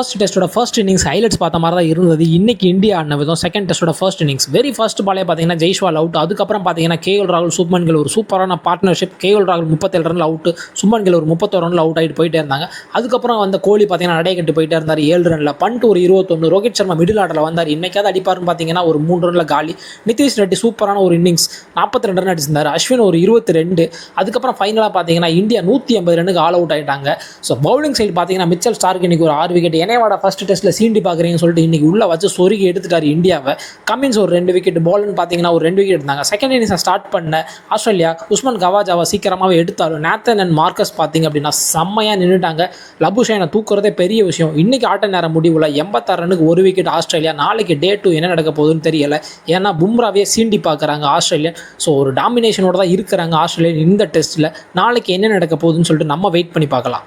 First டெஸ்ட்டோட first innings highlights பார்த்த மாதிரி தான் இருந்தது. இன்னைக்கு இந்தியா ஆடின விதம் செகண்ட் டெஸ்ட்டோட ஃபர்ஸ்ட் இன்னிங்ஸ் வெரி ஃபர்ஸ்ட் பாலே பார்த்தீங்கன்னா ஜெய்ஸ்வால் அவுட். அதுக்கப்புறம் பார்த்தீங்கன்னா கேஎல் ராகுல் சுப்மன் கில் ஒரு சூப்பரான பார்ட்னர்ஷிப். கேஎல் ராகுல் 37 ரன்ல அவுட், சுப்மன் கில் ஒரு 31 ரன்ல அவுட் ஆகிட்டு போயிட்டே இருந்தாங்க. அதுக்கப்புறம் வந்து கோலி பார்த்தீங்கன்னா நடை கட்டு போயிட்டே இருந்தார் 7 ரன்ல. பண்ட் ஒரு 21. ரோஹித் சர்மா மிடில் ஆர்டரில் வந்தார். இன்னைக்காவது அடிப்பாருன்னு பார்த்தீங்கன்னா ஒரு 3 ரன்ல காலி. நிதிஷ் ரெட்டி சூப்பரான ஒரு இன்னிங்ஸ் 42 ரன் அடிச்சிருந்தார். அஸ்வின் ஒரு 22. அதுக்கப்புறம் ஃபைனலாக பார்த்தீங்கன்னா இந்தியா 180 ரன்னுக்கு ஆல் அவுட் ஆகிட்டாங்க. ஸோ பவுலிங் சைடு பார்த்தீங்கன்னா மிச்சல் ஸ்டார்க் இன்னைக்கு ஒரு 6 விக்கெட். என்னையோட ஃபர்ஸ்ட் டெஸ்ட்டில் சீண்டி பார்க்குறீங்கன்னு சொல்லிட்டு இன்னைக்கு உள்ள வச்சு சொருகி எடுத்துட்டார் இந்தியாவை. கமின்ஸ் ஒரு 2 விக்கெட், பால்னு பார்த்தீங்கன்னா ஒரு 2 விக்கெட் எடுத்தாங்க. செகண்ட் இன்னிங்ஸை ஸ்டார்ட் பண்ண ஆஸ்திரேலியா உஸ்மான் கவாஜாவை சீக்கிரமாகவே எடுத்தாலும் நேத்தன் அண்ட் மார்க்கஸ் பார்த்தீங்க அப்படின்னா செம்மையாக நின்றுட்டாங்க. லபுஷேனை தூக்குறதே பெரிய விஷயம். இன்னைக்கு ஆட்ட நேரம் முடிவில் 86 ரன்னுக்கு 1 விக்கெட் ஆஸ்திரேலியா. நாளைக்கு டே 2 என்ன நடக்க போகுதுன்னு தெரியல. ஏன்னா பும்ராவே சீண்டி பார்க்குறாங்க ஆஸ்திரேலியா. ஸோ ஒரு டாமினேஷனோட தான் இருக்கிறாங்க ஆஸ்திரேலியா இந்த டெஸ்ட்டில். நாளைக்கு என்ன நடக்க போகுதுன்னு சொல்லிட்டு நம்ம வெயிட் பண்ணி பார்க்கலாம்.